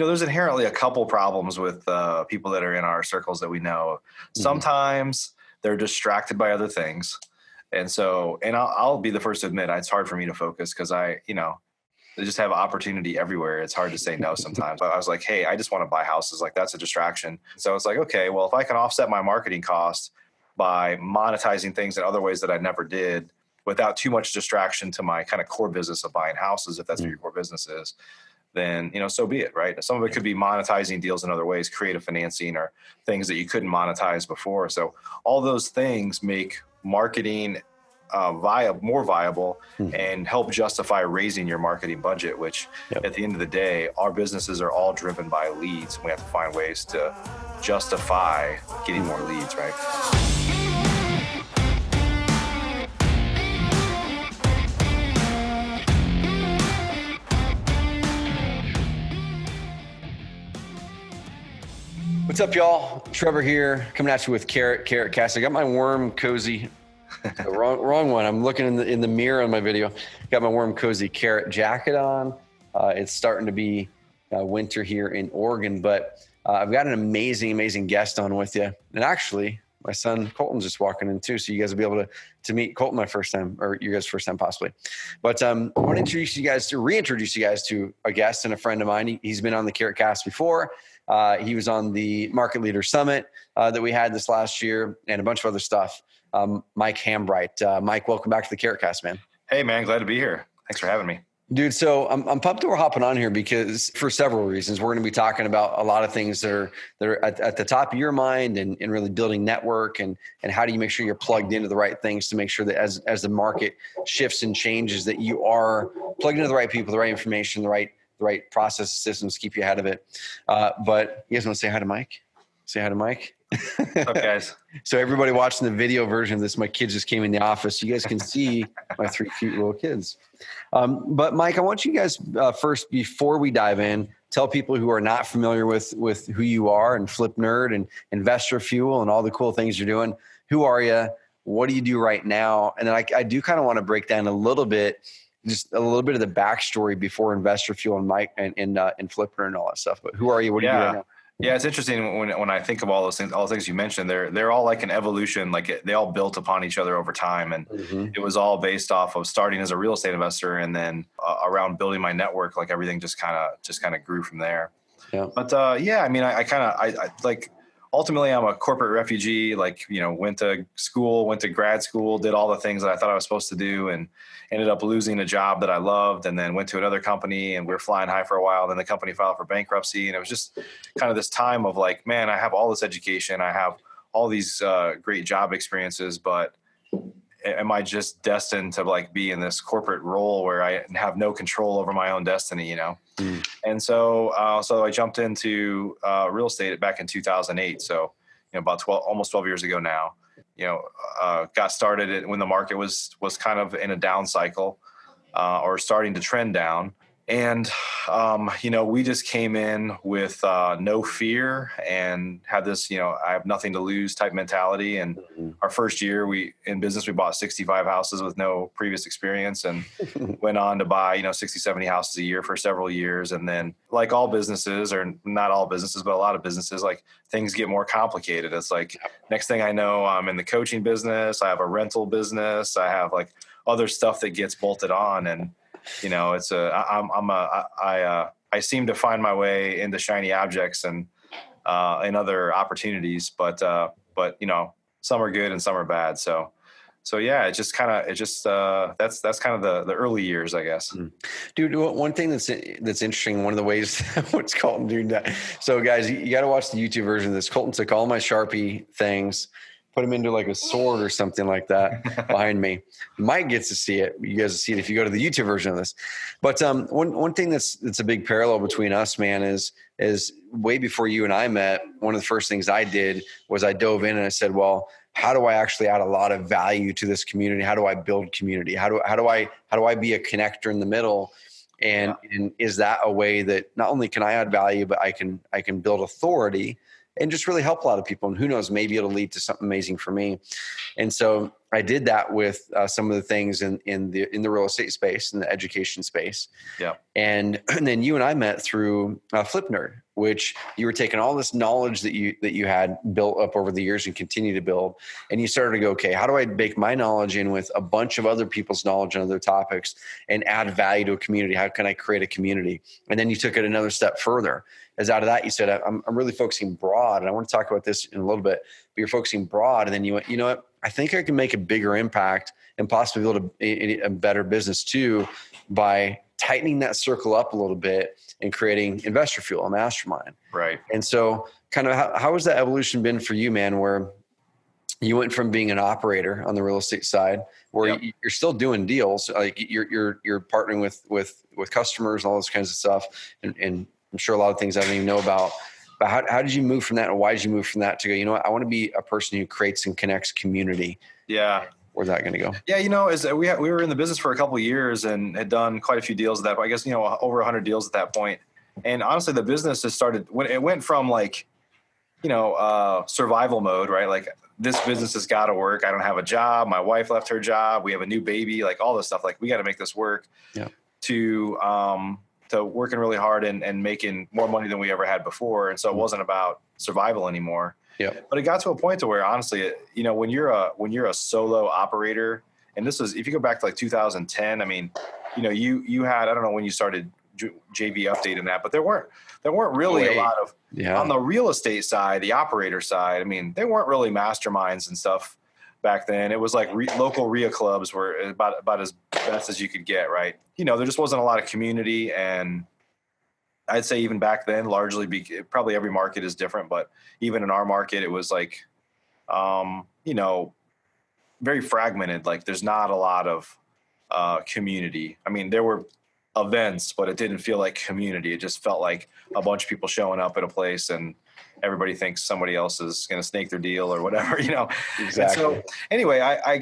there's inherently a couple problems with people that are in our circles that we know. Sometimes they're distracted by other things. And so, and I'll be the first to admit, it's hard for me to focus because they just have opportunity everywhere. It's hard to say no sometimes. But I was like, hey, I just want to buy houses. Like, that's a distraction. So it's like, okay, well, if I can offset my marketing cost by monetizing things in other ways that I never did without too much distraction to my kind of core business of buying houses, if that's what your core business is, then, so be it, right? Some of it could be monetizing deals in other ways, creative financing or things that you couldn't monetize before. So all those things make marketing more viable and help justify raising your marketing budget, which at the end of the day, our businesses are all driven by leads. And we have to find ways to justify getting more leads, right? What's up, y'all? Trevor here, coming at you with Carrot Cast. I got my warm, cozy, wrong one. I'm looking in the mirror on my video. Got my warm, cozy Carrot jacket on. It's starting to be winter here in Oregon, but I've got an amazing guest on with you. And actually, my son Colton's just walking in too, so you guys will be able to meet Colton my first time, or you guys' first time possibly. But I want to reintroduce you guys to a guest and a friend of mine. He's been on the Carrot Cast before. He was on the Market Leader Summit that we had this last year and a bunch of other stuff. Mike Hambright. Mike, welcome back to the Carrot Cast, man. Hey, man. Glad to be here. Thanks for having me. Dude, so I'm pumped that we're hopping on here because for several reasons. We're going to be talking about a lot of things that are at the top of your mind and really building network and how do you make sure you're plugged into the right things to make sure that as the market shifts and changes that you are plugged into the right people, the right information, the right process systems to keep you ahead of it. But you guys want to say hi to Mike? Say hi to Mike. What's up, guys? So everybody watching the video version of this, my kids just came in the office. You guys can see my 3 cute little kids. But Mike, I want you guys first, before we dive in, tell people who are not familiar with who you are and Flip Nerd and Investor Fuel and all the cool things you're doing. Who are you? What do you do right now? And then I do kind of want to break down just a little bit of the backstory before Investor Fuel and Mike and Flip Nerd and all that stuff. But who are you? What do you do right now? Yeah, it's interesting when I think of all those things, all the things you mentioned, they're all like an evolution, like they all built upon each other over time. And it was all based off of starting as a real estate investor and then around building my network, like everything just kind of grew from there. Yeah. But I mean, I like, ultimately I'm a corporate refugee, went to grad school, did all the things that I thought I was supposed to do and ended up losing a job that I loved and then went to another company and we were flying high for a while. Then the company filed for bankruptcy. And it was just kind of this time of like, man, I have all this education. I have all these great job experiences, but am I just destined to be in this corporate role where I have no control over my own destiny, And so I jumped into real estate back in 2008. So, about almost 12 years ago now, got started when the market was kind of in a down cycle or starting to trend down. And, we just came in with no fear and had this, I have nothing to lose type mentality. And our first year in business, we bought 65 houses with no previous experience and went on to buy, 60, 70 houses a year for several years. And then like all businesses, or not all businesses, but a lot of businesses, like things get more complicated. It's like next thing I know, I'm in the coaching business. I have a rental business. I have like other stuff that gets bolted on. And I seem to find my way into shiny objects and other opportunities, but some are good and some are bad. So yeah, that's kind of the early years, I guess. Dude, one thing that's interesting, one of the ways what's Colton doing that. So guys, you got to watch the YouTube version of this. Colton took all my Sharpie things, put them into like a sword or something like that behind me. Mike gets to see it. You guys will see it if you go to the YouTube version of this. But one thing that's a big parallel between us, man, is way before you and I met, one of the first things I did was I dove in and I said, well, how do I actually add a lot of value to this community? How do I build community? How do I be a connector in the middle? And is that a way that not only can I add value, but I can build authority and just really help a lot of people. And who knows, maybe it'll lead to something amazing for me. And so I did that with some of the things in the real estate space, in the education space. Yeah. And then you and I met through Flip Nerd, which you were taking all this knowledge that you had built up over the years and continue to build. And you started to go, okay, how do I bake my knowledge in with a bunch of other people's knowledge on other topics and add value to a community? How can I create a community? And then you took it another step further. As out of that, you said, I'm really focusing broad. And I want to talk about this in a little bit, but you're focusing broad. And then you went, you know what? I think I can make a bigger impact and possibly build a better business too by tightening that circle up a little bit and creating Investor Fuel, a mastermind. Right. And so kind of how has that evolution been for you, man, where you went from being an operator on the real estate side where you're still doing deals, like you're partnering with customers and all those kinds of stuff. And I'm sure a lot of things I don't even know about. But how did you move from that, and why did you move from that to go, you know what, I want to be a person who creates and connects community? Yeah. Where's that going to go? Yeah, as we were in the business for a couple of years and had done quite a few deals at that point. I guess, over 100 deals at that point. And honestly, the business has started when it went from like, survival mode, right? Like this business has got to work. I don't have a job. My wife left her job. We have a new baby, like all this stuff. Like we got to make this work. Yeah. To working really hard and making more money than we ever had before. And so it wasn't about survival anymore. Yeah. But it got to a point to where honestly, when you're a solo operator, and this is, if you go back to like 2010, I mean, you had, I don't know when you started JV Update and that, but there weren't really a lot of, on the real estate side, the operator side. I mean, there weren't really masterminds and stuff back then. It was like local RIA clubs were about as best as you could get, right? There just wasn't a lot of community. And I'd say even back then, largely, probably every market is different, but even in our market, it was like, very fragmented. Like there's not a lot of community. I mean, there were events, but it didn't feel like community. It just felt like a bunch of people showing up at a place and everybody thinks somebody else is going to snake their deal or whatever, Exactly. And so anyway, I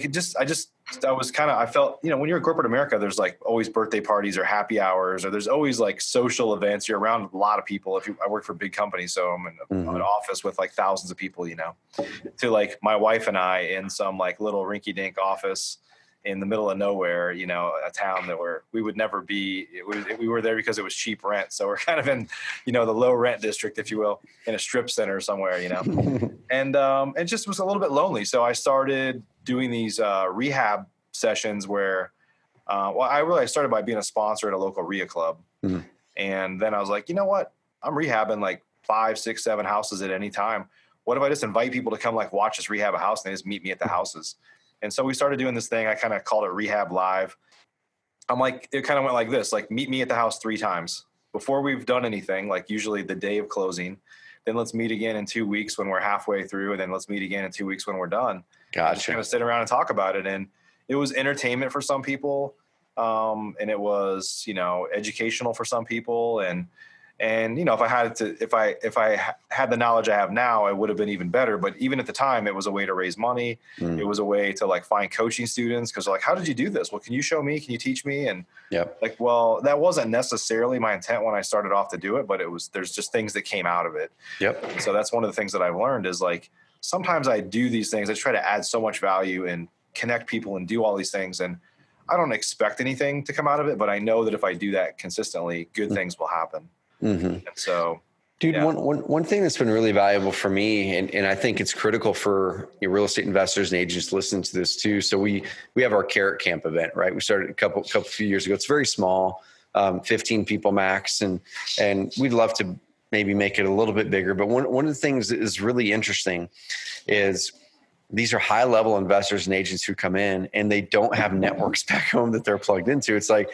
felt, when you're in corporate America, there's like always birthday parties or happy hours, or there's always like social events. You're around a lot of people. I work for a big company, so I'm in an office with like thousands of people, to like my wife and I in some like little rinky dink office in the middle of nowhere, a town that we would never be. We were there because it was cheap rent. So we're kind of in, the low rent district, if you will, in a strip center somewhere, and it just was a little bit lonely. So I started doing these rehab sessions where, I started by being a sponsor at a local RIA club. Mm-hmm. And then I was like, you know what? I'm rehabbing like 5, 6, 7 houses at any time. What if I just invite people to come like watch us rehab a house and they just meet me at the houses? And so we started doing this thing. I kind of called it Rehab Live. I'm like, it kind of went like this, like meet me at the house 3 times before we've done anything, like usually the day of closing. Then let's meet again in 2 weeks when we're halfway through. And then let's meet again in 2 weeks when we're done. Gotcha. Just kind of sit around and talk about it. And it was entertainment for some people. And it was, educational for some people. And if I had the knowledge I have now, it would have been even better. But even at the time, it was a way to raise money. It was a way to like find coaching students. Cause they're like, how did you do this? Well, can you show me? Can you teach me? And like, well, that wasn't necessarily my intent when I started off to do it, but there's just things that came out of it. Yep. So that's one of the things that I've learned is like, sometimes I do these things. I try to add so much value and connect people and do all these things. And I don't expect anything to come out of it, but I know that if I do that consistently, good things will happen. Mm-hmm. And so, dude, one thing that's been really valuable for me, and I think it's critical for your real estate investors and agents listening to this too. So we have our Carrot Camp event, right? We started a few years ago. It's very small, 15 people max, and we'd love to maybe make it a little bit bigger. But one of the things that is really interesting is these are high level investors and agents who come in and they don't have networks back home that they're plugged into. It's like,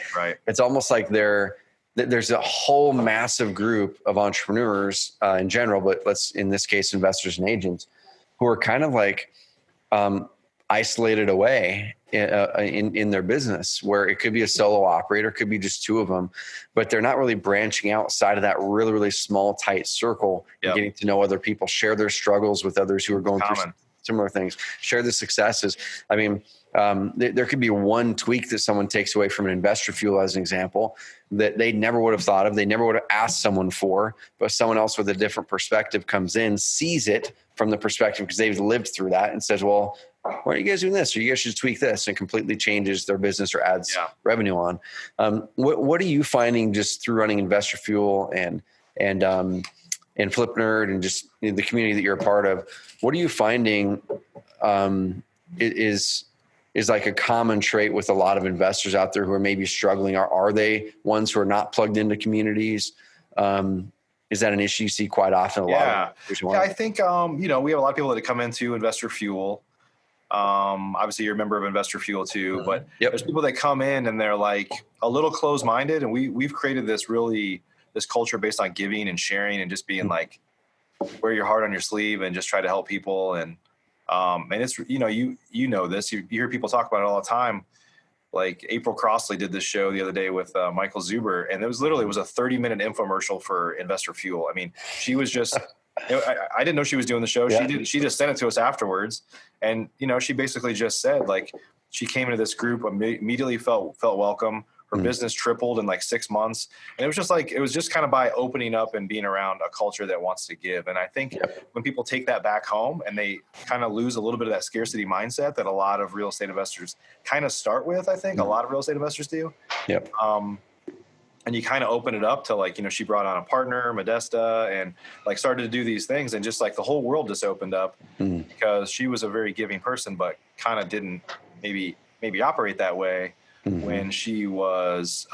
It's almost like there's a whole massive group of entrepreneurs in general, but in this case, investors and agents who are kind of like isolated away in their business, where it could be a solo operator, could be just 2 of them, but they're not really branching outside of that really, really small, tight circle and getting to know other people, share their struggles with others who are going through similar things. Share the successes. I mean, there could be one tweak that someone takes away from an investor fuel, as an example, that they never would have thought of. They never would have asked someone for, but someone else with a different perspective comes in, sees it from the perspective because they've lived through that, and says, well, why are you guys doing this? Or you guys should tweak this, and completely changes their business or adds revenue on. What are you finding just through running Investor Fuel and Flip Nerd and just the community that you're a part of? What are you finding is like a common trait with a lot of investors out there who are maybe struggling? Are they ones who are not plugged into communities? Is that an issue you see quite often? Yeah, I think, we have a lot of people that come into Investor Fuel. Obviously you're a member of Investor Fuel too, but there's people that come in and they're like a little closed-minded, and we've created this culture based on giving and sharing and just being like, wear your heart on your sleeve and just try to help people. And it's, you know this, you hear people talk about it all the time. Like April Crossley did this show the other day with Michael Zuber, and it was a 30-minute infomercial for Investor Fuel. I mean, she was just, I didn't know she was doing the show. Yeah. She just sent it to us afterwards. And, she basically just said, like, she came into this group, immediately felt welcome. Her business tripled in like 6 months. And it was just kind of by opening up and being around a culture that wants to give. And I think when people take that back home and they kind of lose a little bit of that scarcity mindset that a lot of real estate investors kind of start with, I think a lot of real estate investors do. Yep. And you kind of open it up to, like, she brought on a partner, Modesta, and like started to do these things, and just like the whole world just opened up because she was a very giving person, but kind of didn't maybe operate that way when she was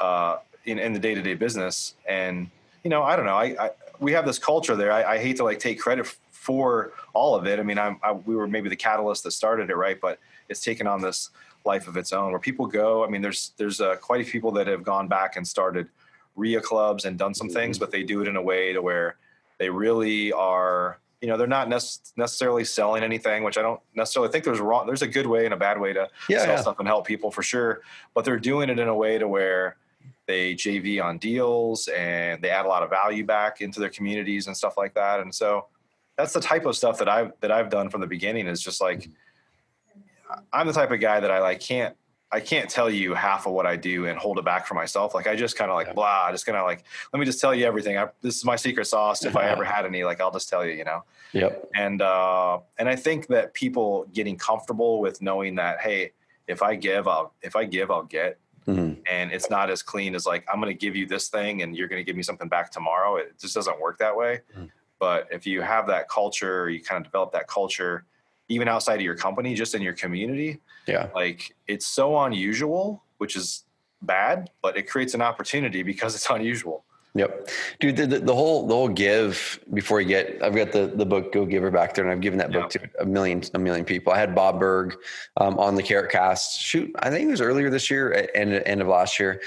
in the day-to-day business. And, I don't know, we have this culture there. I hate to like take credit for all of it. I mean, we were maybe the catalyst that started it, right? But it's taken on this life of its own where people go. I mean, there's quite a few people that have gone back and started RIA clubs and done some things, but they do it in a way to where they really are, they're not necessarily selling anything, which I don't necessarily think there's a good way and a bad way to sell stuff and help people for sure. But they're doing it in a way to where they JV on deals and they add a lot of value back into their communities and stuff like that. And so that's the type of stuff that I've done from the beginning, is just like, I'm the type of guy that I can't tell you half of what I do and hold it back for myself. Like, I just kind of like, blah, just kind of like, let me just tell you everything. This is my secret sauce. If I ever had any, like, I'll just tell you, Yep. And I think that people getting comfortable with knowing that, hey, if I give, I'll get. And it's not as clean as like, I'm going to give you this thing and you're going to give me something back tomorrow. It just doesn't work that way. But if you have that culture, you kind of develop that culture, even outside of your company, just in your community. Yeah. Like, it's so unusual, which is bad, but it creates an opportunity because it's unusual. Yep. Dude, the whole give before you get, I've got the book Go Giver back there, and I've given that book to a million people. I had Bob Berg on the Carrot Cast. Shoot, I think it was earlier this year, end of last year.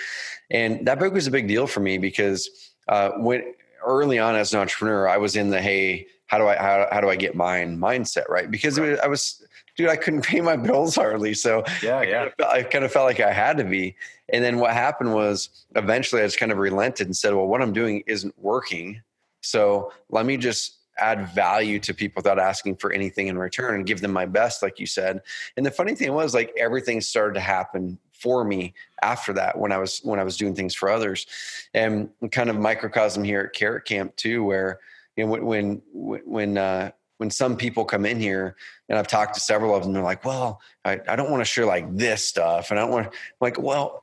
And that book was a big deal for me because when early on as an entrepreneur, I was in the, hey, how do I get mine mindset, right? Because I couldn't pay my bills hardly. So I kind of felt like I had to be. And then what happened was eventually I just kind of relented and said, well, what I'm doing isn't working. So let me just add value to people without asking for anything in return and give them my best, like you said. And the funny thing was, like, everything started to happen for me after that when I was doing things for others. And kind of microcosm here at Carrot Camp too, where, when some people come in here, and I've talked to several of them, they're like, well, I don't want to share like this stuff. And I don't want to, like, well,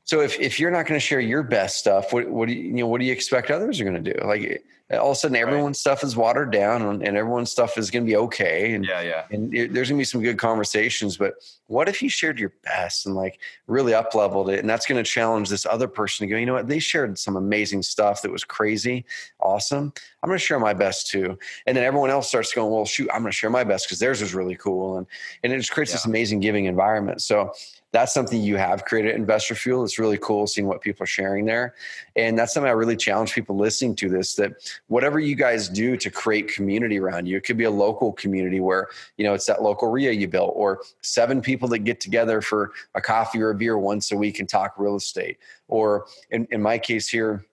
so if you're not going to share your best stuff, what do you expect others are going to do? Like, all of a sudden everyone's stuff is watered down and everyone's stuff is going to be okay. And, and there's going to be some good conversations, but what if you shared your best and like really up leveled it? And that's going to challenge this other person to go, you know what? They shared some amazing stuff that was crazy. Awesome. I'm going to share my best too. And then everyone else starts going, well, shoot, I'm going to share my best because theirs was really cool. And it just creates this amazing giving environment. So that's something you have created at Investor Fuel. It's really cool seeing what people are sharing there. And that's something I really challenge people listening to this, that whatever you guys do to create community around you, it could be a local community where, it's that local RIA you built, or 7 people that get together for a coffee or a beer once a week and talk real estate. Or in my case here,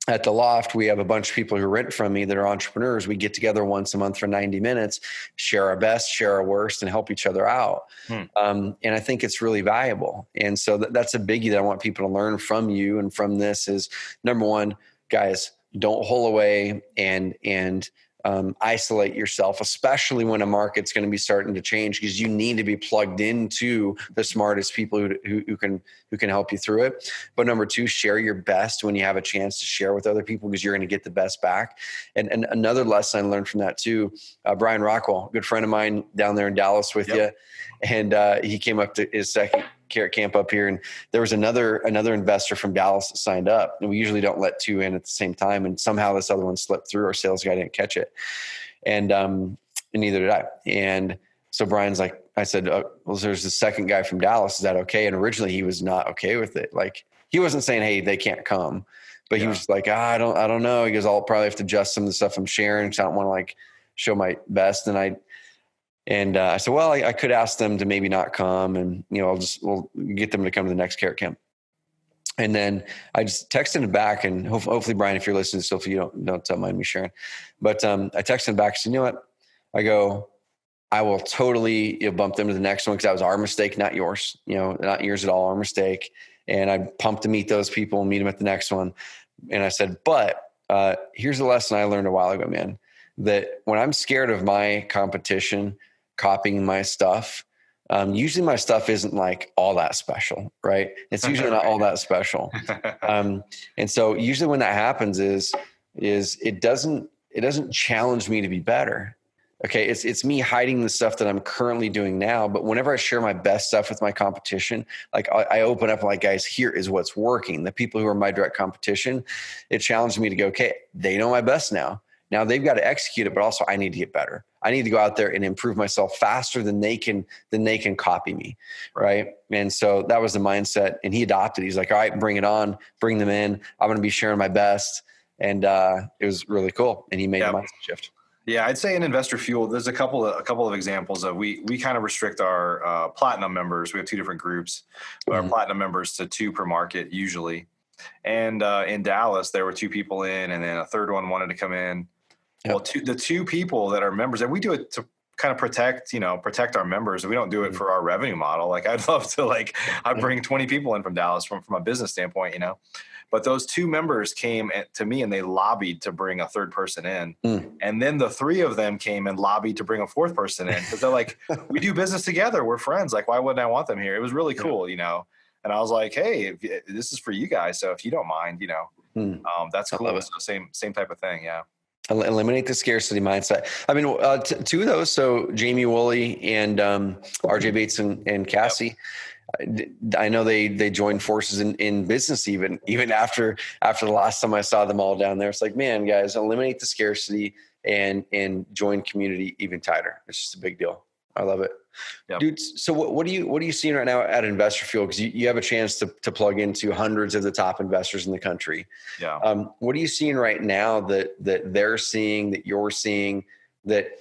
at the loft, we have a bunch of people who rent from me that are entrepreneurs. We get together once a month for 90 minutes, share our best, share our worst, and help each other out. And I think it's really valuable. And so that's a biggie that I want people to learn from you and from this is, number one, guys, don't hole away and isolate yourself, especially when a market's going to be starting to change, because you need to be plugged into the smartest people who can help you through it. But number two, share your best when you have a chance to share with other people, because you're going to get the best back. And another lesson I learned from that too, Brian Rockwell, good friend of mine down there in Dallas with you. And he came up to his second Carrot Camp up here, and there was another investor from Dallas that signed up, and we usually don't let two in at the same time, and somehow this other one slipped through. Our sales guy didn't catch it, and neither did I. And so Brian's like, I said, well, there's the second guy from Dallas, is that okay? And originally he was not okay with it. Like, he wasn't saying, hey, they can't come, but he was like, I don't know. He goes, I'll probably have to adjust some of the stuff I'm sharing, because I don't want to like show my best. And I said, well, I could ask them to maybe not come, and we'll get them to come to the next Carrot Camp. And then I just texted him back, and hopefully, Brian, if you're listening to stuff, you don't mind me sharing. But I texted him back. I said, you know what? I go, I will totally bump them to the next one, because that was our mistake, not yours. Not yours at all, our mistake. And I'm pumped to meet those people and meet them at the next one. And I said, but here's a lesson I learned a while ago, man. That when I'm scared of my competition copying my stuff, usually my stuff isn't like all that special, right? It's usually not all that special. And so usually when that happens is it doesn't challenge me to be better. Okay. It's me hiding the stuff that I'm currently doing now. But whenever I share my best stuff with my competition, like I open up like, guys, here is what's working. The people who are my direct competition, it challenged me to go, okay, they know my best now. Now they've got to execute it, but also I need to get better. I need to go out there and improve myself faster than they can copy me. Right. And so that was the mindset, and he adopted. He's like, all right, bring it on, bring them in. I'm going to be sharing my best. And it was really cool. And he made a mindset shift. Yeah, I'd say in Investor Fuel, there's a couple of examples of we kind of restrict our platinum members. We have two different groups, but our platinum members to 2 per market usually. And in Dallas, there were 2 people in, and then a third one wanted to come in. Well, the 2 people that are members, and we do it to kind of protect our members. We don't do it for our revenue model. Like, I'd love to, I bring 20 people in from Dallas from a business standpoint, but those 2 members came to me and they lobbied to bring a third person in. And then the 3 of them came and lobbied to bring a 4th person in, because they're like, we do business together. We're friends. Like, why wouldn't I want them here? It was really cool, And I was like, hey, this is for you guys. So if you don't mind, that's cool. So same type of thing. Yeah. Eliminate the scarcity mindset. I mean, 2 of those. So Jamie Woolley and RJ Bates and Cassie. I know they joined forces in business even after the last time I saw them all down there. It's like, man, guys, eliminate the scarcity and join community even tighter. It's just a big deal. I love it. Yep. Dude, so what are you seeing right now at Investor Fuel? Because you have a chance to plug into hundreds of the top investors in the country. Yeah. What are you seeing right now that they're seeing, that you're seeing, that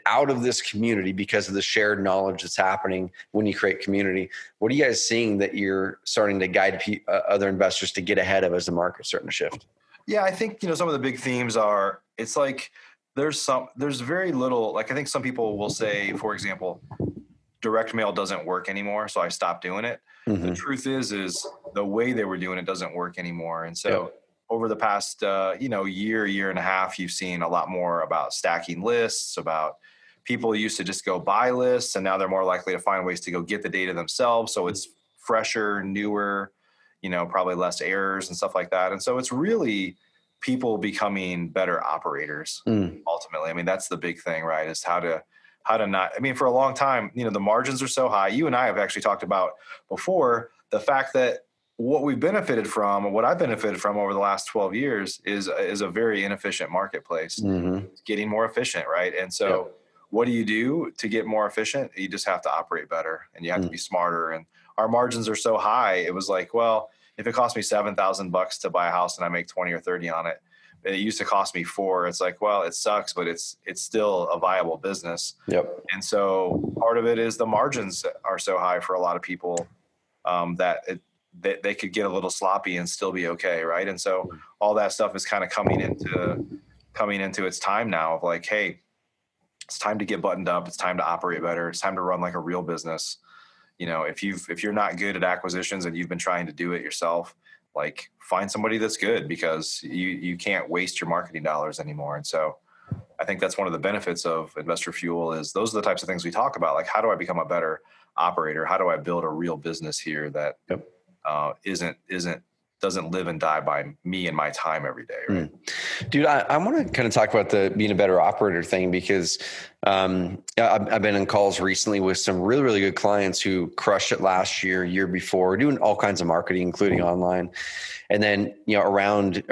out of this community, because of the shared knowledge that's happening when you create community? What are you guys seeing that you're starting to guide other investors to get ahead of as the market's starting to shift? Yeah, I think some of the big themes are, it's like there's very little, like I think some people will say, for example, direct mail doesn't work anymore, so I stopped doing it. Mm-hmm. The truth is the way they were doing it doesn't work anymore. And so over the past year and a half, you've seen a lot more about stacking lists, about people used to just go buy lists, and now they're more likely to find ways to go get the data themselves. So it's fresher, newer, probably less errors and stuff like that. And so it's really people becoming better operators ultimately. I mean, that's the big thing, right? Is how to not, I mean, for a long time, the margins are so high. You and I have actually talked about before the fact that what we've benefited from, or what I've benefited from over the last 12 years is a very inefficient marketplace. Mm-hmm. It's getting more efficient, right? And so what do you do to get more efficient? You just have to operate better, and you have to be smarter. And our margins are so high. It was like, well, if it cost me $7,000 to buy a house and I make 20 or 30 on it, it used to cost me 4. It's like, well, it sucks, but it's still a viable business. Yep. And so part of it is the margins are so high for a lot of people that they could get a little sloppy and still be okay. Right. And so all that stuff is kind of coming into its time now of like, hey, it's time to get buttoned up. It's time to operate better. It's time to run like a real business. If you're not good at acquisitions and you've been trying to do it yourself, like find somebody that's good, because you can't waste your marketing dollars anymore. And so I think that's one of the benefits of Investor Fuel is those are the types of things we talk about. Like, how do I become a better operator? How do I build a real business here that doesn't live and die by me and my time every day, right? Dude, I want to kind of talk about the being a better operator thing, because I've been in calls recently with some really, really good clients who crushed it last year before, doing all kinds of marketing, including online. And then, around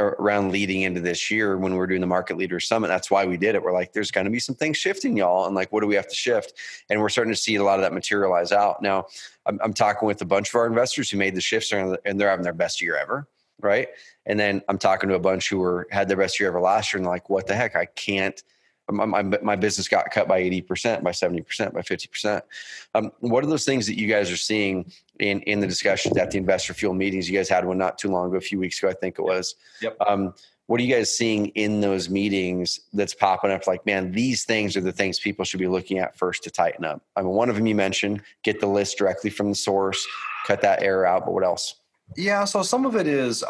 leading into this year, when we were doing the Market Leaders Summit, that's why we did it. We're like, there's going to be some things shifting, y'all. And like, what do we have to shift? And we're starting to see a lot of that materialize out. Now, I'm talking with a bunch of our investors who made the shifts and they're having their best year ever. Right. And then I'm talking to a bunch who had their best year ever last year. And they're like, what the heck? I can't, my business got cut by 80%, by 70%, by 50%. What are those things that you guys are seeing in the discussions at the Investor Fuel meetings? You guys had one not too long ago, a few weeks ago, I think it was. Yep. What are you guys seeing in those meetings that's popping up? Like, man, these things are the things people should be looking at first to tighten up. I mean, one of them you mentioned, get the list directly from the source, cut that error out, but what else? Yeah. So some of it is,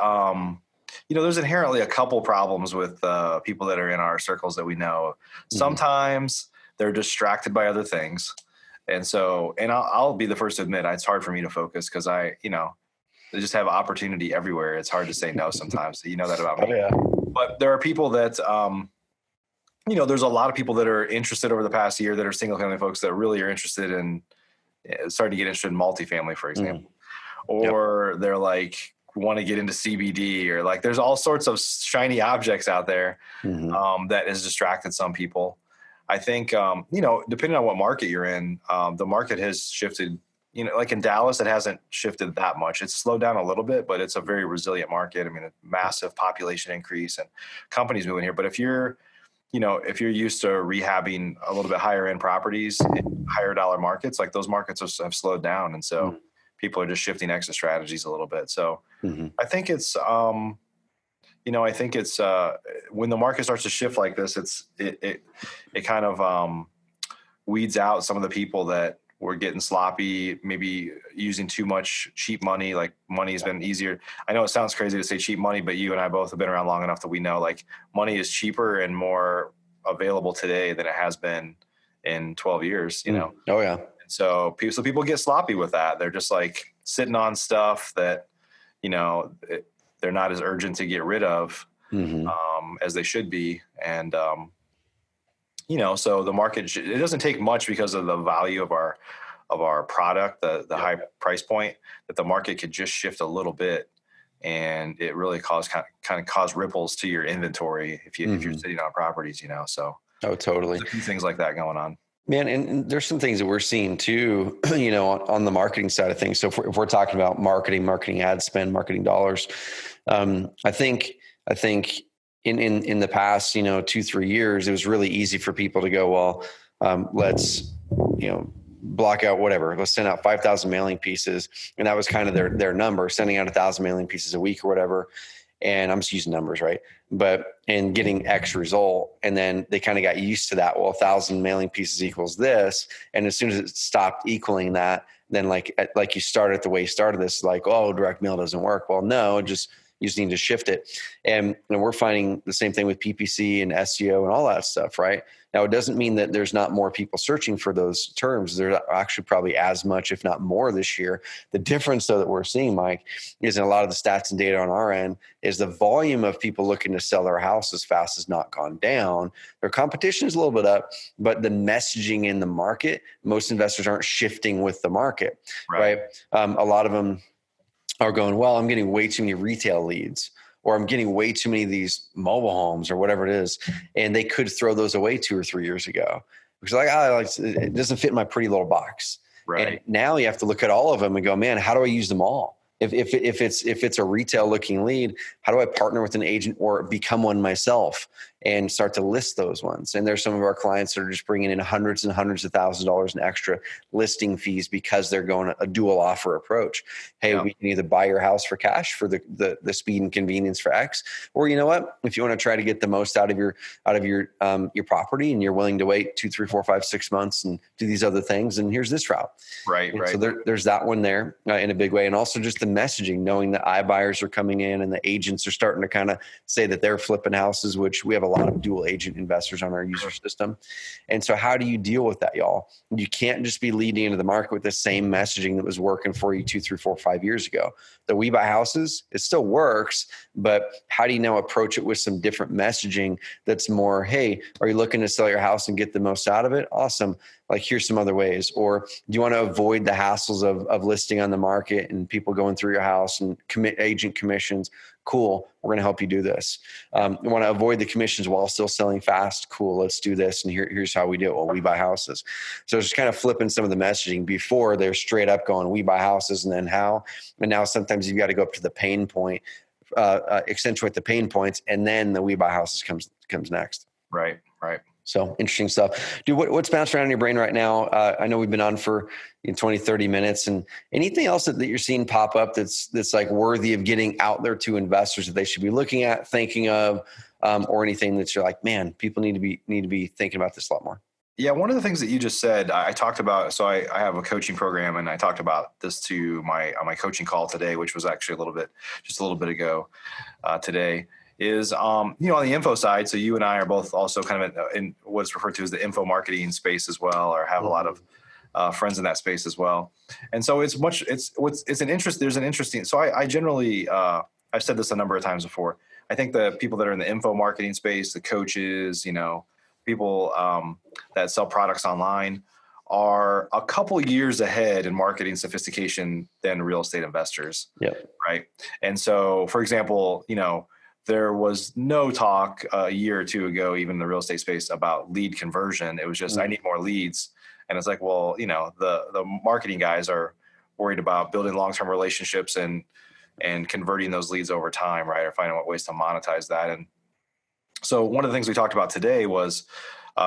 there's inherently a couple problems with people that are in our circles that we know. Sometimes they're distracted by other things. And so, and I'll be the first to admit, it's hard for me to focus because they just have opportunity everywhere. It's hard to say no sometimes. You know that about me. Oh, yeah. But there are people that, there's a lot of people that are interested over the past year that are single family folks that really are interested in starting to get interested in multifamily, for example. Or they're like, want to get into CBD, or like, there's all sorts of shiny objects out there that has distracted some people. I think, depending on what market you're in, the market has shifted. Like in Dallas, it hasn't shifted that much. It's slowed down a little bit, but it's a very resilient market. I mean, a massive population increase and companies moving here. But if you're used to rehabbing a little bit higher end properties in higher dollar markets, like those markets have slowed down. And so people are just shifting exit strategies a little bit. So I think it's, when the market starts to shift like this, it kind of weeds out some of the people that were getting sloppy, maybe using too much cheap money. Like, money has been easier. I know it sounds crazy to say cheap money, but you and I both have been around long enough that we know, like, money is cheaper and more available today than it has been in 12 years, Oh, yeah. So people get sloppy with that. They're just like sitting on stuff that, they're not as urgent to get rid of as they should be. And, so the market, it doesn't take much because of the value of our product, the high price point, that the market could just shift a little bit, and it really kind of cause ripples to your inventory if you're sitting on properties, so. Oh, totally. There's a few things like that going on. Man, and there's some things that we're seeing too, on the marketing side of things. So if we're talking about marketing ad spend, marketing dollars, I think in the past, 2-3 years, it was really easy for people to go, well, let's, block out whatever. Let's send out 5,000 mailing pieces. And that was kind of their number, sending out 1,000 mailing pieces a week or whatever. And I'm just using numbers, right? And getting X result. And then they kind of got used to that. Well, 1,000 mailing pieces equals this. And as soon as it stopped equaling that, then like you started the way you started this, like, oh, direct mail doesn't work. Well, no, you just need to shift it. And we're finding the same thing with PPC and SEO and all that stuff, right? Now, it doesn't mean that there's not more people searching for those terms. There's actually probably as much, if not more, this year. The difference, though, that we're seeing, Mike, is in a lot of the stats and data on our end, is the volume of people looking to sell their house as fast has not gone down. Their competition is a little bit up, but the messaging in the market, most investors aren't shifting with the market, right? A lot of them are going, well, I'm getting way too many retail leads, or I'm getting way too many of these mobile homes or whatever it is. And they could throw those away 2 or 3 years ago. Because it doesn't fit in my pretty little box. Right. And now you have to look at all of them and go, man, how do I use them all? If it's a retail looking lead, how do I partner with an agent or become one myself and start to list those ones? And there's some of our clients that are just bringing in hundreds and hundreds of thousands of dollars in extra listing fees because they're going a dual offer approach. Hey, we can either buy your house for cash for the speed and convenience for X, or you know what? If you want to try to get the most out of your property and you're willing to wait 2, 3, 4, 5, 6 months and do these other things, and here's this route. Right. So there's that one there in a big way. And also just the messaging, knowing that iBuyers are coming in and the agents are starting to kind of say that they're flipping houses, which we have a lot of dual agent investors on our user system. And so how do you deal with that, y'all? You can't just be leading into the market with the same messaging that was working for you 2, 3, 4, 5 years ago. The We Buy Houses, it still works, but how do you now approach it with some different messaging that's more, hey, are you looking to sell your house and get the most out of it? Awesome. Like, here's some other ways. Or do you want to avoid the hassles of listing on the market and people going through your house and agent commissions? Cool. We're going to help you do this. You want to avoid the commissions while still selling fast? Cool. Let's do this. And here's how we do it. Well, we buy houses. So it's just kind of flipping some of the messaging. Before, they're straight up going, we buy houses, and then how. And now sometimes you've got to go up to the pain point, accentuate the pain points, and then the we buy houses comes next. Right. So interesting stuff. Dude, what's bouncing around in your brain right now? I know we've been on for 20, 30 minutes, and anything else that you're seeing pop up that's like worthy of getting out there to investors that they should be looking at, thinking of, or anything that you're like, man, people need to be thinking about this a lot more. Yeah. One of the things that you just said, I talked about, so I have a coaching program, and I talked about this to on my coaching call today, which was actually just a little bit ago today. Is, on the info side. So you and I are both also kind of in what's referred to as the info marketing space as well, or have a lot of friends in that space as well. And so there's an interesting, so I generally, I've said this a number of times before. I think the people that are in the info marketing space, the coaches, people that sell products online are a couple years ahead in marketing sophistication than real estate investors. Yep. Right. And so, for example, there was no talk a year or two ago, even in the real estate space, about lead conversion. It was just, I need more leads. And it's like, well, the marketing guys are worried about building long-term relationships and converting those leads over time, right? Or finding ways to monetize that. And so one of the things we talked about today was,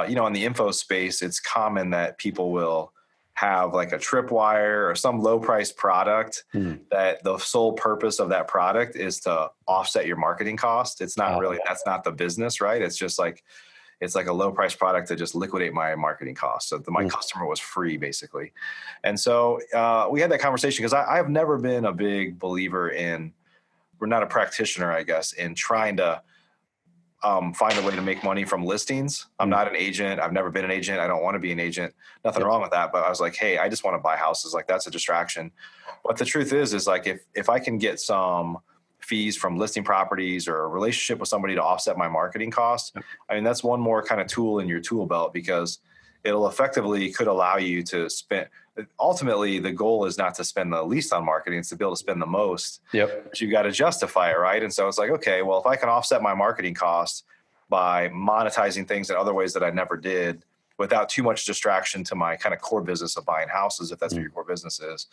in the info space, it's common that people will have like a tripwire or some low price product that the sole purpose of that product is to offset your marketing cost. It's not really, that's not the business, right? It's just like, it's like a low price product to just liquidate my marketing costs. So my customer was free basically. And so we had that conversation because I've never been a big believer we're not a practitioner, I guess, in trying to find a way to make money from listings. I'm not an agent. I've never been an agent. I don't want to be an agent. Nothing wrong with that. But I was like, hey, I just want to buy houses. Like, that's a distraction. But the truth is like, if I can get some fees from listing properties or a relationship with somebody to offset my marketing costs, I mean, that's one more kind of tool in your tool belt, because it'll effectively could allow you to spend. Ultimately, the goal is not to spend the least on marketing; it's to be able to spend the most. Yep. But you got to justify it, right? And so it's like, okay, well, if I can offset my marketing costs by monetizing things in other ways that I never did, without too much distraction to my kind of core business of buying houses, if that's what your core business is,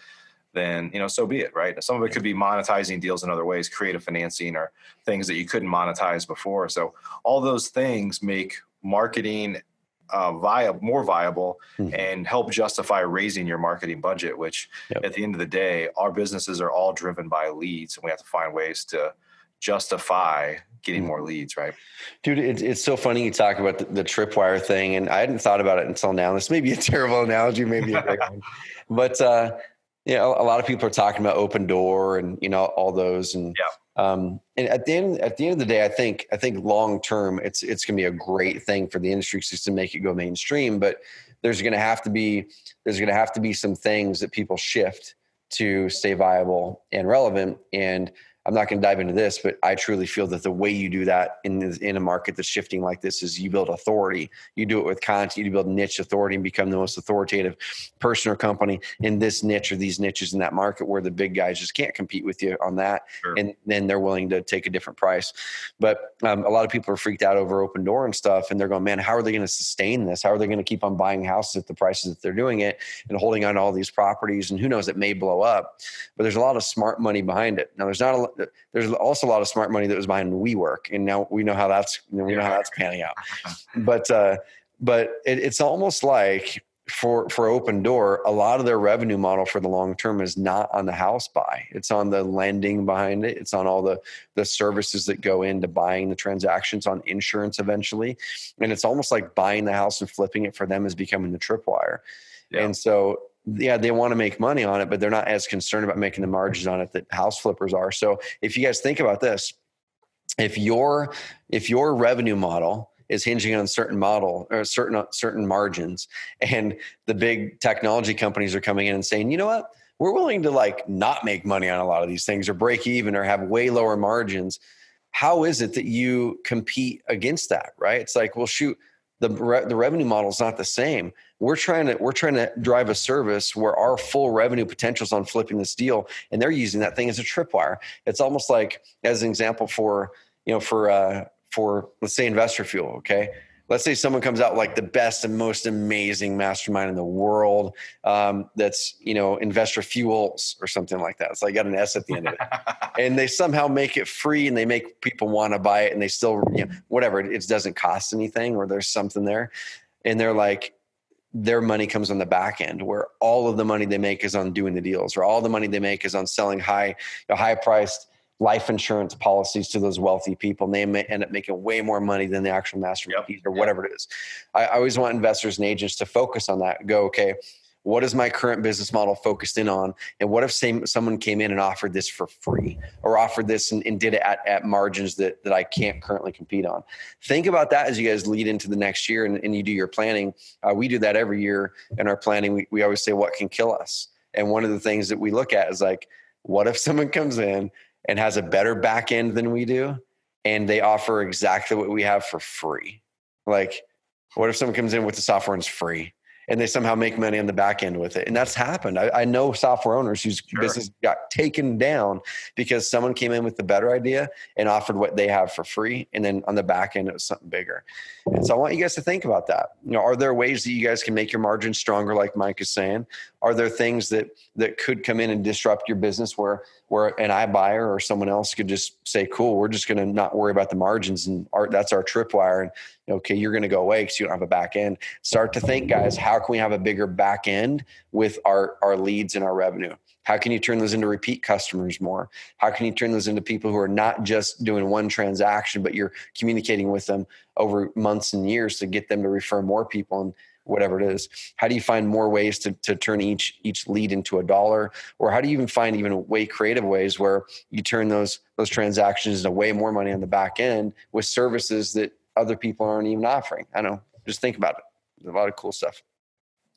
then so be it, right? Some of it could be monetizing deals in other ways, creative financing, or things that you couldn't monetize before. So all those things make marketing more viable and help justify raising your marketing budget, which at the end of the day, our businesses are all driven by leads, and we have to find ways to justify getting more leads, right? Dude, it's so funny you talk about the tripwire thing, and I hadn't thought about it until now. This may be a terrible analogy, maybe a great one, but a lot of people are talking about Open Door and all those, and and at the end of the day, I think long term, it's going to be a great thing for the industry to make it go mainstream. But there's going to have to be some things that people shift to stay viable and relevant. And I'm not going to dive into this, but I truly feel that the way you do that in a market that's shifting like this is you build authority. You do it with content. You build niche authority and become the most authoritative person or company in this niche or these niches in that market where the big guys just can't compete with you on that. Sure. And then they're willing to take a different price. But a lot of people are freaked out over Open Door and stuff. And they're going, man, how are they going to sustain this? How are they going to keep on buying houses at the prices that they're doing it and holding on to all these properties? And who knows, it may blow up. But there's a lot of smart money behind it. Now, there's also a lot of smart money that was behind WeWork, and now we know how that's how that's panning out. But it's almost like for Open Door, a lot of their revenue model for the long term is not on the house buy. It's on the lending behind it. It's on all the services that go into buying the transactions, on insurance eventually, and it's almost like buying the house and flipping it for them is becoming the tripwire. Yeah. And so, yeah, they want to make money on it, but they're not as concerned about making the margins on it that house flippers are. So if you guys think about this, if your revenue model is hinging on certain model or certain margins, and the big technology companies are coming in and saying, you know what, we're willing to like not make money on a lot of these things or break even or have way lower margins. How is it that you compete against that? Right? It's like, well, shoot, the revenue model is not the same. We're trying to drive a service where our full revenue potential is on flipping this deal, and they're using that thing as a tripwire. It's almost like, as an example, for let's say Investor Fuel. Okay, let's say someone comes out like the best and most amazing mastermind in the world. That's Investor Fuels or something like that. It's like got an S at the end of it, and they somehow make it free, and they make people want to buy it, and they still whatever it doesn't cost anything, or there's something there, and they're like, their money comes on the back end where all of the money they make is on doing the deals, or all the money they make is on selling high priced life insurance policies to those wealthy people. And they may end up making way more money than the actual mastermind piece or whatever it is. I always want investors and agents to focus on that. Go, okay, what is my current business model focused in on? And what if someone came in and offered this for free, or offered this and did it at margins that I can't currently compete on? Think about that as you guys lead into the next year and you do your planning. We do that every year in our planning. We always say, what can kill us? And one of the things that we look at is like, what if someone comes in and has a better back end than we do, and they offer exactly what we have for free? Like, what if someone comes in with the software and it's free, and they somehow make money on the back end with it? And that's happened. I know software owners whose business got taken down because someone came in with the better idea and offered what they have for free. And then on the back end, it was something bigger. And so I want you guys to think about that. Are there ways that you guys can make your margins stronger, like Mike is saying? Are there things that could come in and disrupt your business where an iBuyer or someone else could just say, cool, we're just going to not worry about the margins, and that's our tripwire. And okay, you're going to go away because you don't have a back end. Start to think, guys, how can we have a bigger back end with our leads and our revenue? How can you turn those into repeat customers more? How can you turn those into people who are not just doing one transaction, but you're communicating with them over months and years to get them to refer more people and whatever it is? How do you find more ways to turn each lead into $1? Or how do you even find way creative ways where you turn those transactions into way more money on the back end with services that other people aren't even offering? I don't know. Just think about it. There's a lot of cool stuff.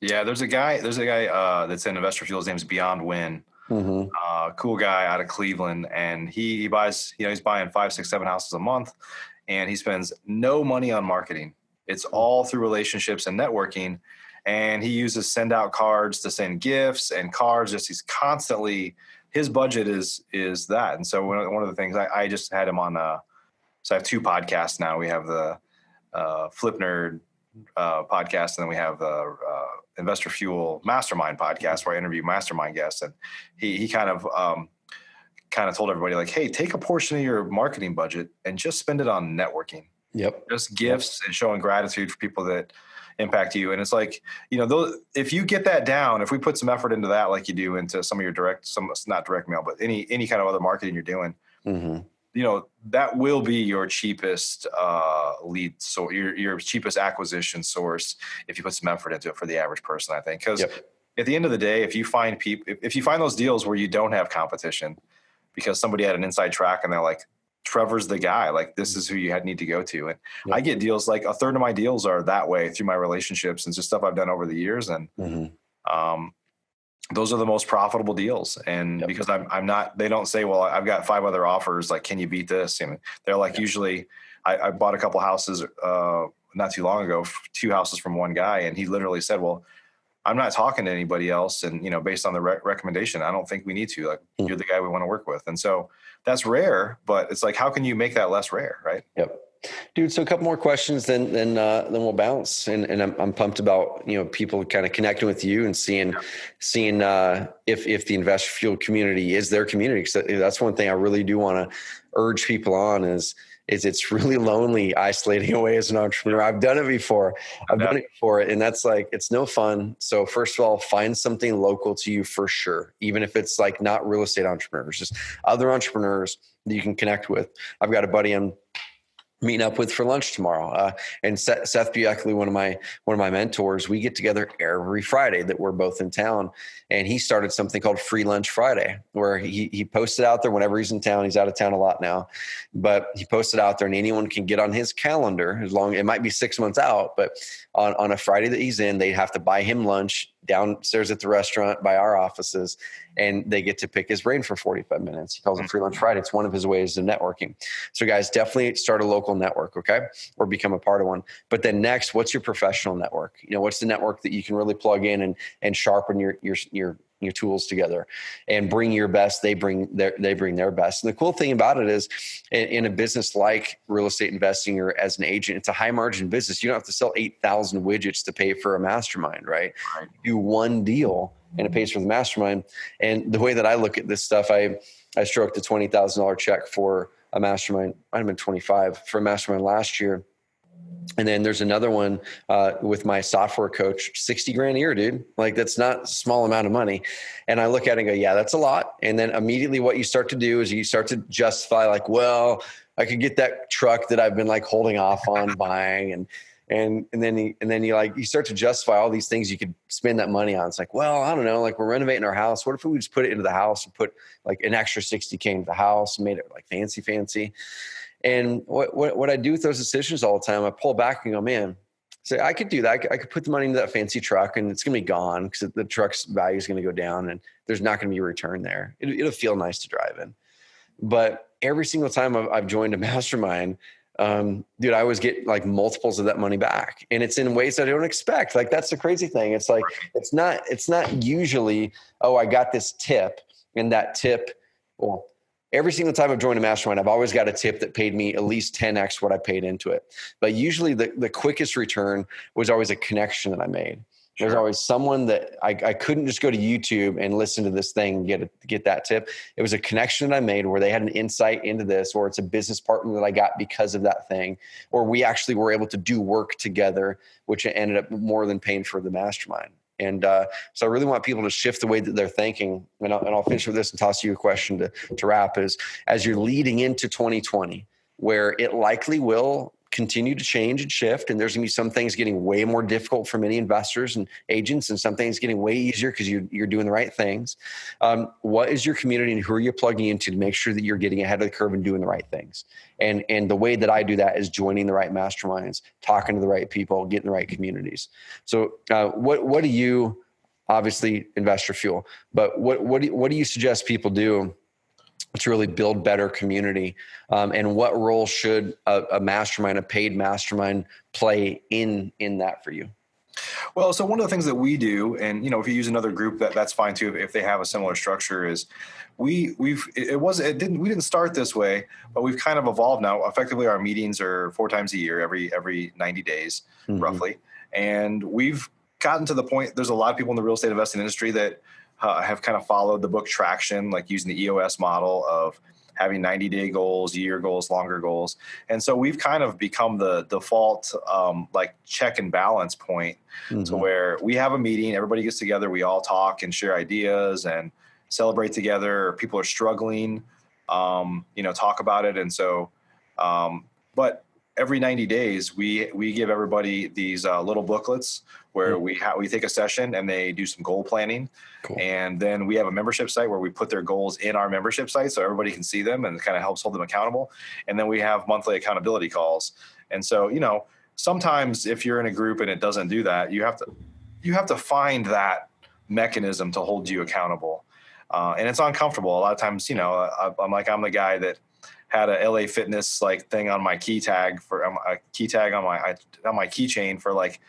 Yeah, there's a guy that's in Investor Fuel. His name's Beyond Win. Mm-hmm. Cool guy out of Cleveland, and he buys, he's buying 5, 6, 7 houses a month, and he spends no money on marketing. It's all through relationships and networking, and he uses send out cards to send gifts and cards. He's constantly, his budget is that. And so one of the things I just had him on. So I have 2 podcasts now. We have the Flip Nerd podcast, and then we have the Investor Fuel Mastermind podcast, where I interview mastermind guests. And he kind of told everybody, like, hey, take a portion of your marketing budget and just spend it on networking. Yep. Just gifts and showing gratitude for people that impact you. And it's like, if you get that down, if we put some effort into that, like you do into some of your not direct mail, but any kind of other marketing you're doing, mm-hmm. That will be your cheapest lead. So your cheapest acquisition source, if you put some effort into it for the average person, I think. Because at the end of the day, if you find those deals where you don't have competition because somebody had an inside track and they're like, Trevor's the guy, like this is who you need to go to. And I get deals, like a third of my deals are that way through my relationships and just stuff I've done over the years. And, those are the most profitable deals. And because I'm not, they don't say, well, I've got 5 other offers. Like, can you beat this? And they're like, usually I bought a couple houses, not too long ago, 2 houses from one guy. And he literally said, well, I'm not talking to anybody else. And, based on the recommendation, I don't think we need to, like, you're the guy we want to work with. And so that's rare, but it's like, how can you make that less rare? Right. Yep. Dude, so a couple more questions, then we'll bounce. And I'm pumped about, people kind of connecting with you and seeing if the Investor Fuel community is their community. Because that's one thing I really do want to urge people on is it's really lonely isolating away as an entrepreneur. I've done it before. I've done it before. And that's like, it's no fun. So first of all, find something local to you for sure. Even if it's like not real estate entrepreneurs, just other entrepreneurs that you can connect with. I've got a buddy I'm meeting up with for lunch tomorrow. And Seth Bueckley, one of my mentors, we get together every Friday that we're both in town. And he started something called Free Lunch Friday, where he posted out there whenever he's in town. He's out of town a lot now, but he posted out there and anyone can get on his calendar, as long, it might be 6 months out, but on a Friday that he's in, they have to buy him lunch downstairs at the restaurant by our offices, and they get to pick his brain for 45 minutes. He calls it Free Lunch Friday. It's one of his ways of networking. So guys, definitely start a local network, okay? Or become a part of one. But then next, what's your professional network? What's the network that you can really plug in and sharpen your tools together and bring your best. They bring their best. And the cool thing about it is in a business like real estate investing or as an agent, it's a high margin business. You don't have to sell 8,000 widgets to pay for a mastermind, right? Do one deal and it pays for the mastermind. And the way that I look at this stuff, I stroked a $20,000 check for a mastermind. Might have been 25 for a mastermind last year. And then there's another one with my software coach, 60 grand a year, dude. Like, that's not a small amount of money. And I look at it and go, yeah, that's a lot. And then immediately what you start to do is you start to justify, like, well, I could get that truck that I've been like holding off on buying. And then you start to justify all these things you could spend that money on. It's like, well, I don't know, like, we're renovating our house. What if we just put it into the house and put like an extra 60K into the house and made it like fancy. And what I do with those decisions all the time, I pull back and go, man, so I could do that. I could put the money into that fancy truck and it's going to be gone because the truck's value is going to go down and there's not going to be a return there. It'll feel nice to drive in. But every single time I've joined a mastermind, dude, I always get like multiples of that money back. And it's in ways that I don't expect. Like, that's the crazy thing. It's like, it's not usually, oh, I got this tip and that tip, well, every single time I've joined a mastermind, I've always got a tip that paid me at least 10x what I paid into it. But usually the quickest return was always a connection that I made. Sure. There's always someone that I couldn't just go to YouTube and listen to this thing and get that tip. It was a connection that I made where they had an insight into this, or it's a business partner that I got because of that thing, or we actually were able to do work together, which ended up more than paying for the mastermind. And so I really want people to shift the way that they're thinking. And I'll finish with this and toss you a question to wrap is, as you're leading into 2020, where it likely will continue to change and shift, and there's going to be some things getting way more difficult for many investors and agents, and some things getting way easier because you're doing the right things. What is your community and who are you plugging into to make sure that you're getting ahead of the curve and doing the right things? And the way that I do that is joining the right masterminds, talking to the right people, getting the right communities. So what do you, obviously Investor Fuel, but what do you suggest people do to really build better community? And what role should a mastermind, a paid mastermind, play in that for you? Well, so one of the things that we do, and if you use another group, that's fine too, if they have a similar structure, is we didn't start this way, but we've kind of evolved now. Effectively, our meetings are 4 times a year, every 90 days, roughly. And we've gotten to the point, there's a lot of people in the real estate investing industry that have kind of followed the book Traction, like using the EOS model of having 90-day goals, year goals, longer goals. And so we've kind of become the default like check and balance point to where we have a meeting, everybody gets together, we all talk and share ideas and celebrate together. People are struggling, talk about it. And so, but every 90 days, we give everybody these little booklets where we take a session and they do some goal planning. Cool. And then we have a membership site where we put their goals in our membership site so everybody can see them, and it kind of helps hold them accountable. And then we have monthly accountability calls. And so, sometimes if you're in a group and it doesn't do that, you have to find that mechanism to hold you accountable. And it's uncomfortable. A lot of times, I'm the guy that had a LA Fitness like thing on my key tag on my keychain for like,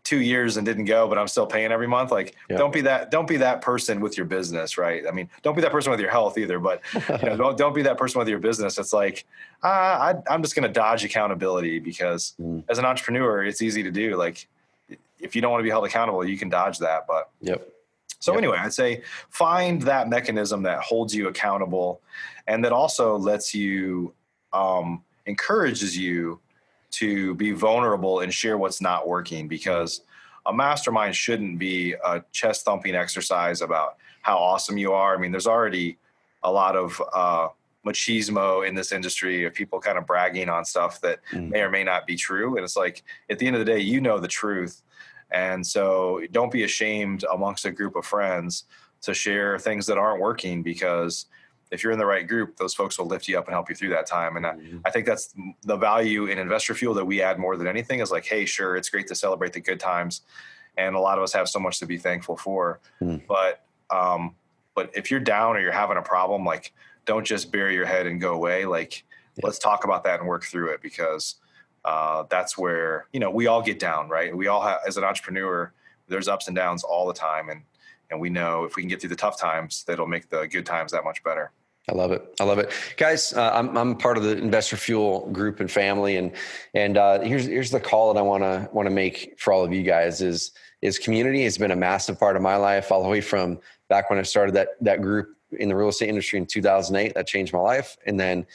2 years and didn't go, but I'm still paying every month. Like, don't be that person with your business. Right. I mean, don't be that person with your health either, but don't be that person with your business. It's like, I'm just going to dodge accountability because as an entrepreneur, it's easy to do. Like if you don't want to be held accountable, you can dodge that. But anyway, I'd say find that mechanism that holds you accountable and that also lets you, encourages you to be vulnerable and share what's not working, because a mastermind shouldn't be a chest thumping exercise about how awesome you are. I mean, there's already a lot of machismo in this industry of people kind of bragging on stuff that may or may not be true. And it's like, at the end of the day, the truth. And so don't be ashamed amongst a group of friends to share things that aren't working, because if you're in the right group, those folks will lift you up and help you through that time. And I think that's the value in Investor Fuel that we add more than anything is like, hey, sure, it's great to celebrate the good times. And a lot of us have so much to be thankful for. But if you're down or you're having a problem, like, don't just bury your head and go away. Like, let's talk about that and work through it, because that's where, we all get down, right? We all have, as an entrepreneur, there's ups and downs all the time. And we know if we can get through the tough times, that'll make the good times that much better. I love it. Guys, I'm part of the Investor Fuel group and family. And here's the call that I want to make for all of you guys is community has been a massive part of my life, all the way from back when I started that group in the real estate industry in 2008. That changed my life. And then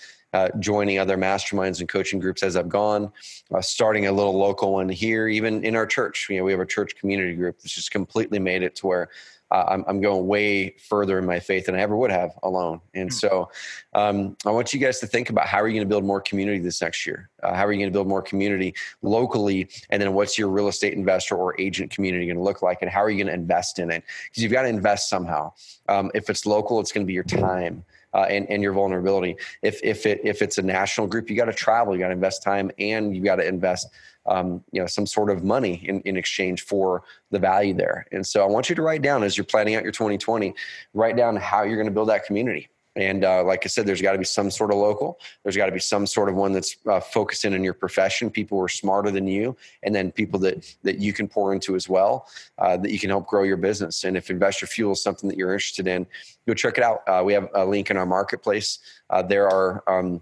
joining other masterminds and coaching groups as I've gone, starting a little local one here, even in our church. We have a church community group that's just completely made it to where I'm going way further in my faith than I ever would have alone. And so I want you guys to think about, how are you going to build more community this next year? How are you going to build more community locally? And then what's your real estate investor or agent community going to look like? And how are you going to invest in it? Because you've got to invest somehow. If it's local, it's going to be your time. And your vulnerability. If it's a national group, you got to travel, you got to invest time, and you got to invest some sort of money in exchange for the value there. And so I want you to write down, as you're planning out your 2020, write down how you're going to build that community. And like I said, there's got to be some sort of local. There's got to be some sort of one that's focusing on your profession, people who are smarter than you, and then people that you can pour into as well, that you can help grow your business. And if Investor Fuel is something that you're interested in, go check it out. We have a link in our marketplace. There are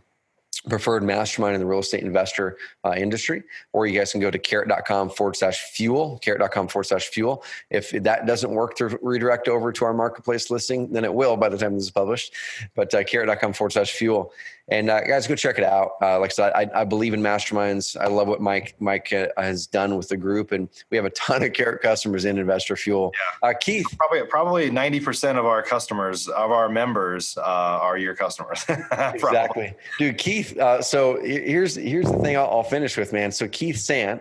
preferred mastermind in the real estate investor industry, or you guys can go to carrot.com/fuel, carrot.com/fuel. If that doesn't work to redirect over to our marketplace listing, then it will by the time this is published, but carrot.com/fuel. And guys, go check it out. Like I said, I believe in masterminds. I love what Mike has done with the group, and we have a ton of Carrot customers in Investor Fuel. Yeah. Keith, probably 90% of our customers, of our members, are your customers. Exactly, dude. Keith. So here's the thing. I'll finish with, man. So Keith Sant,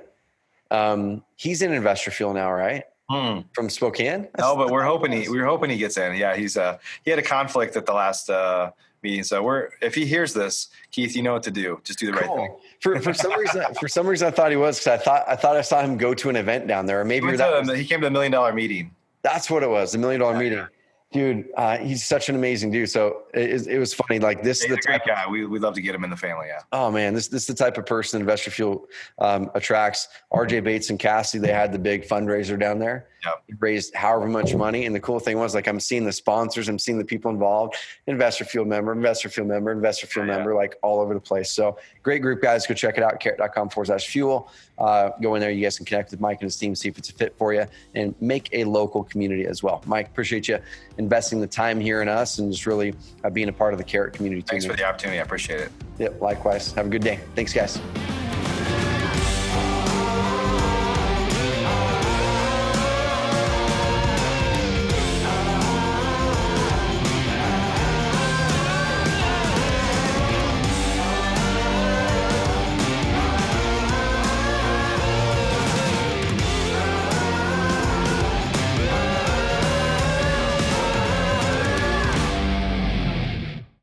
he's in Investor Fuel now, right? From Spokane. No, but we're hoping he gets in. Yeah, he had a conflict at the last meeting. So if he hears this, Keith, you know what to do. Just do the right thing. For some reason, I thought he was, because I thought I saw him go to an event down there, or maybe he came to $1 million meeting. That's what it was, $1 million meeting. Yeah. Dude, he's such an amazing dude. So it was funny. Like, this is the type guy. We'd love to get him in the family. Yeah. Oh man, this is the type of person Investor Fuel attracts. RJ Bates and Cassie, they had the big fundraiser down there. Yep. He raised however much money. And the cool thing was, like, I'm seeing the sponsors, I'm seeing the people involved, Investor Fuel member, like all over the place. So great group, guys. Go check it out. Carrot.com/fuel. Go in there. You guys can connect with Mike and his team, see if it's a fit for you, and make a local community as well. Mike, appreciate you investing the time here in us, and just really being a part of the Carrot community. Thanks for the opportunity. I appreciate it. Yep. Likewise. Have a good day. Thanks, guys.